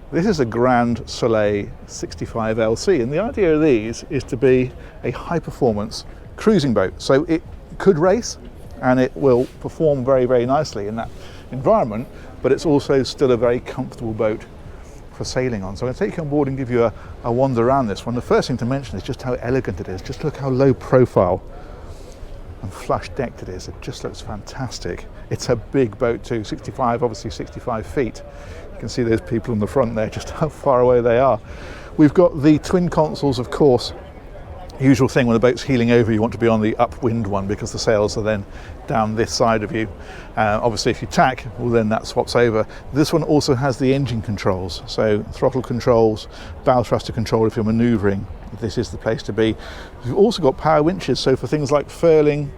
This is a Grand Soleil 65 LC, and the idea of these is to be a high performance cruising boat. So it could race and it will perform very, very nicely in that environment, but it's also still a very comfortable boat for sailing on. So I'm going to take you on board and give you a wander around this one. The first thing to mention is just how elegant it is. Just look how low profile and flush decked it is. It just looks fantastic. It's a big boat too, 65, obviously 65 feet. You can see those people on the front there, just how far away they are. We've got the twin consoles, of course. Usual thing when the boat's heeling over, you want to be on the upwind one because the sails are then down this side of you. Obviously if you tack, well then that swaps over. This one also has the engine controls, so throttle controls, bow thruster control if you're manoeuvring. This is the place to be. You've also got power winches, so for things like furling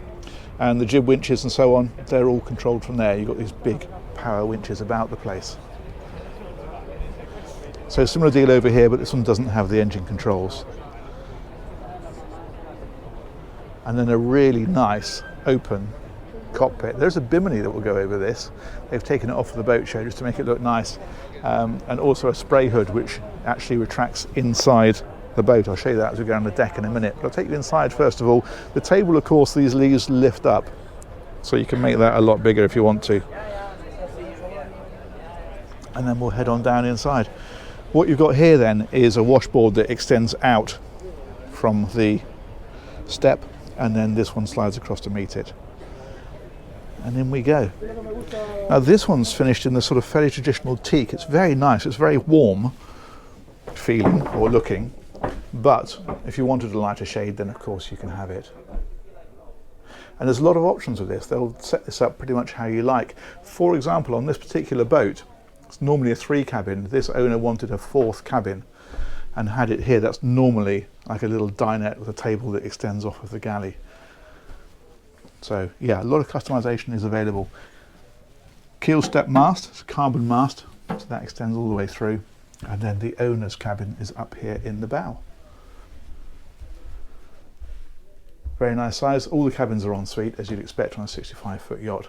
and the jib winches and so on, they're all controlled from there. You've got these big power winches about the place. So similar deal over here, but this one doesn't have the engine controls. And then a really nice open cockpit. There's a bimini that will go over this. They've taken it off of the boat show just to make it look nice. And also a spray hood which actually retracts inside the boat. I'll show you that as we go on the deck in a minute. But I'll take you inside first of all. The table, of course, these leaves lift up, so you can make that a lot bigger if you want to. And then we'll head on down inside. What you've got here then is a washboard that extends out from the step, and then this one slides across to meet it. And in we go. Now this one's finished in the sort of fairly traditional teak. It's very nice, it's very warm feeling or looking, but if you wanted a lighter shade, then of course you can have it. And there's a lot of options with this. They'll set this up pretty much how you like. For example, on this particular boat, it's normally a 3 cabin. This owner wanted a 4th cabin and had it here. That's normally like a little dinette with a table that extends off of the galley. So yeah, a lot of customization is available. Keel step mast, it's a carbon mast, so that extends all the way through. And then the owner's cabin is up here in the bow. Very nice size. All the cabins are ensuite, as you'd expect on a 65-foot yacht.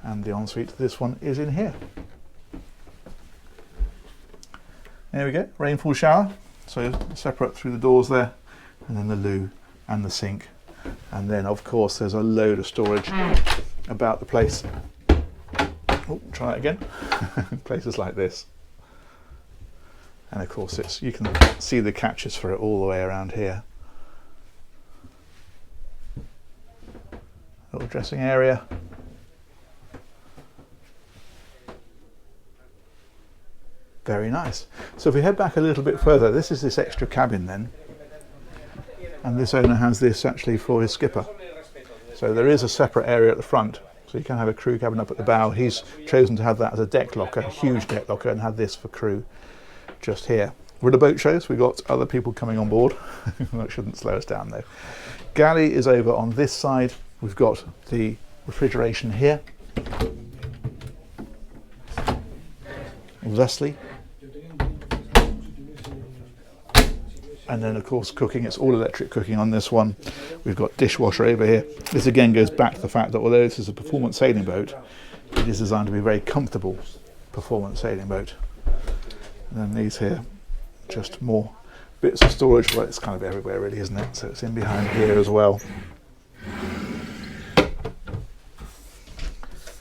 And the ensuite to this one is in here. There we go, rainfall shower. So separate through the doors there, and then the loo and the sink. And then of course there's a load of storage about the place. Oh, try it again. Places like this. And of course you can see the catches for it all the way around here. Little dressing area. Very nice. So if we head back a little bit further, this is this extra cabin then. And this owner has this actually for his skipper. So there is a separate area at the front. So you can have a crew cabin up at the bow. He's chosen to have that as a deck locker, a huge deck locker, and have this for crew just here. We're at a boat show, so we've got other people coming on board. That shouldn't slow us down though. Galley is over on this side. We've got the refrigeration here. Thusly. And then of course cooking, it's all electric cooking on this one. We've got dishwasher over here. This again goes back to the fact that although this is a performance sailing boat, it is designed to be a very comfortable performance sailing boat. And then these here, just more bits of storage. Well, it's kind of everywhere really, isn't it? So it's in behind here as well.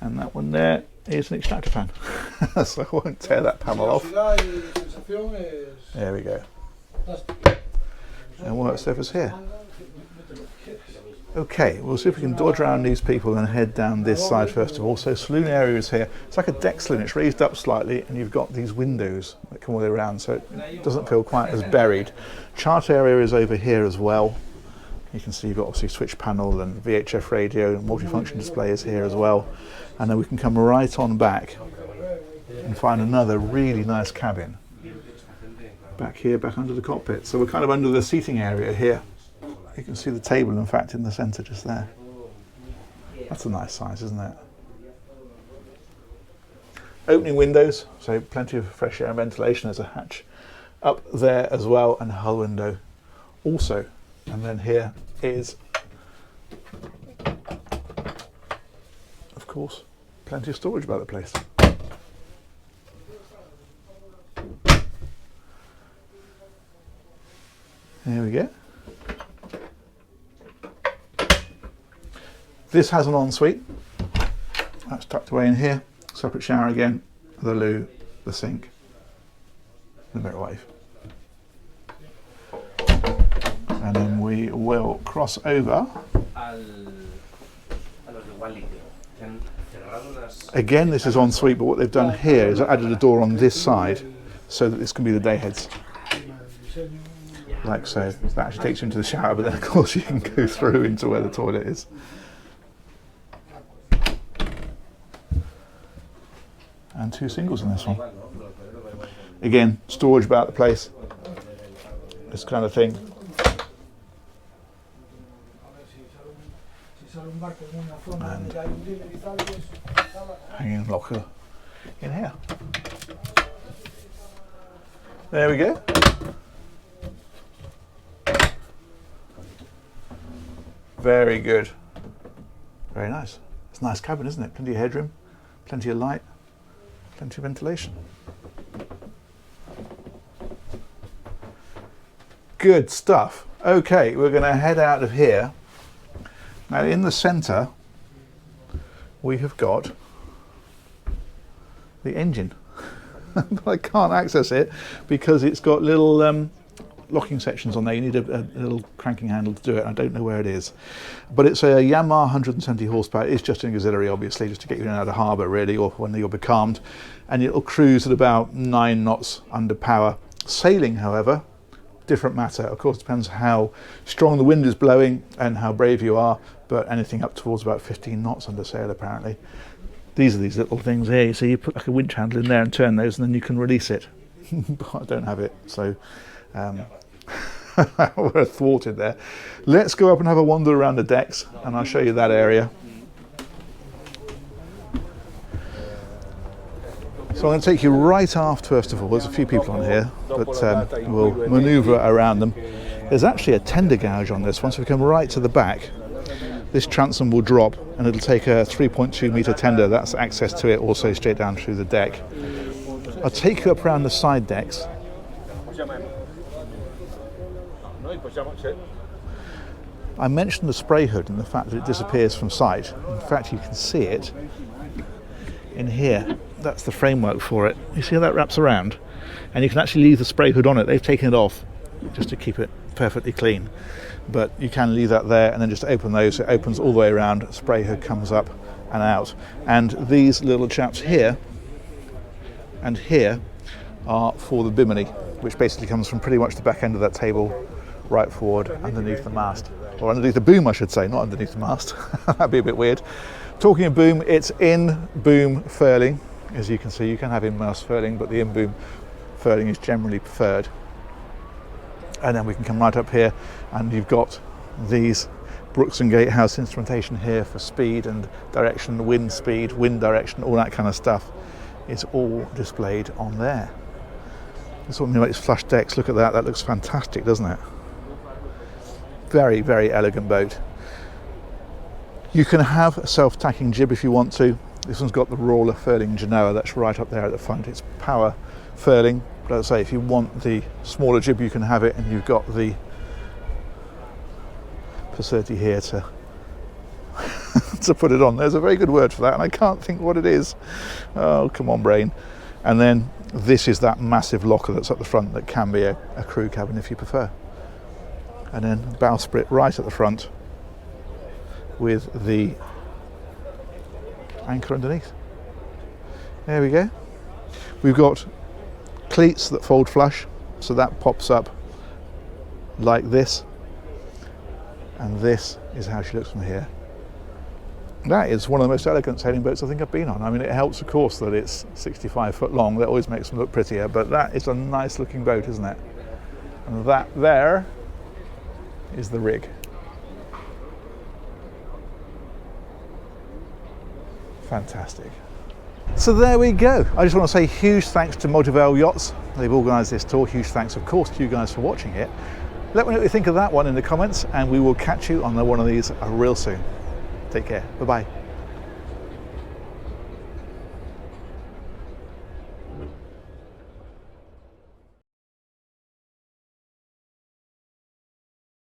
And that one there is an extractor fan. So I won't tear that panel off. There we go. And work surface here. Okay, we'll see if we can dodge around these people and head down this side first of all. So saloon area is here. It's like a deck saloon, it's raised up slightly and you've got these windows that come all the way around, so it doesn't feel quite as buried. Chart area is over here as well. You can see you've got obviously switch panel and VHF radio and multifunction display is here as well. And then we can come right on back and find another really nice cabin. Back here, back under the cockpit. So we're kind of under the seating area here. You can see the table, in fact, in the centre just there. That's a nice size, isn't it? Opening windows, so plenty of fresh air and ventilation. There's a hatch up there as well, and a hull window also. And then here is, of course, plenty of storage about the place. There we go. This has an ensuite. That's tucked away in here. Separate shower again, the loo, the sink, the microwave. And then we will cross over. Again, this is ensuite, but what they've done here is added a door on this side so that this can be the day heads. Like so. That actually takes you into the shower, but then of course you can go through into where the toilet is. And 2 singles in this one. Again, storage about the place. This kind of thing. And hanging locker in here. There we go. Very good. Very nice. It's a nice cabin, isn't it? Plenty of headroom, plenty of light, plenty of ventilation. Good stuff. Okay, we're going to head out of here. Now in the centre we have got the engine. But I can't access it because it's got little locking sections on there. You need a little cranking handle to do it. I don't know where it is. But it's a Yamaha 170 horsepower. It's just an auxiliary, obviously, just to get you in and out of harbour, really, or when you're becalmed. And it'll cruise at about 9 knots under power. Sailing, however, different matter. Of course, depends how strong the wind is blowing and how brave you are, but anything up towards about 15 knots under sail, apparently. These are these little things here. So you put like a winch handle in there and turn those, and then you can release it. But I don't have it, so we're thwarted there. Let's go up and have a wander around the decks, and I'll show you that area. So I'm going to take you right aft first of all. There's a few people on here, but we'll manoeuvre around them. There's actually a tender gouge on this one, so we come right to the back. This transom will drop and it'll take a 3.2 metre tender. That's access to it also straight down through the deck. I'll take you up around the side decks. I mentioned the spray hood and the fact that it disappears from sight. In fact, you can see it in here. That's the framework for it. You see how that wraps around? And you can actually leave the spray hood on it. They've taken it off just to keep it perfectly clean. But you can leave that there and then just open those. It opens all the way around. Spray hood comes up and out. And these little chaps here and here are for the bimini, which basically comes from pretty much the back end of that table right forward underneath the mast. Or underneath the boom, I should say, not underneath the mast. That'd be a bit weird. Talking of boom, it's in boom furling. As you can see, you can have in-mast furling, but the in-boom furling is generally preferred. And then we can come right up here, and you've got these Brooks and Gatehouse instrumentation here for speed and direction, wind speed, wind direction, all that kind of stuff. It's all displayed on there. This one about these flush decks. Look at that. That looks fantastic, doesn't it? Very, very elegant boat. You can have a self-tacking jib if you want to. This one's got the Roller furling Genoa. That's right up there at the front. It's power furling. But as I say, if you want the smaller jib, you can have it, and you've got the facility here to to put it on. There's a very good word for that, and I can't think what it is. Oh, come on, brain. And then this is that massive locker that's at the front that can be a crew cabin if you prefer. And then bowsprit right at the front with the anchor underneath. There we go. We've got cleats that fold flush, so that pops up like this, and this is how she looks from here. That is one of the most elegant sailing boats I think I've been on. I mean, it helps of course that it's 65 foot long. That always makes them look prettier, but that is a nice looking boat, isn't it? And that there is the rig. Fantastic. So there we go. I just want to say huge thanks to Multivale Yachts. They've organised this tour. Huge thanks, of course, to you guys for watching it. Let me know what you think of that one in the comments, and we will catch you on one of these real soon. Take care. Bye-bye.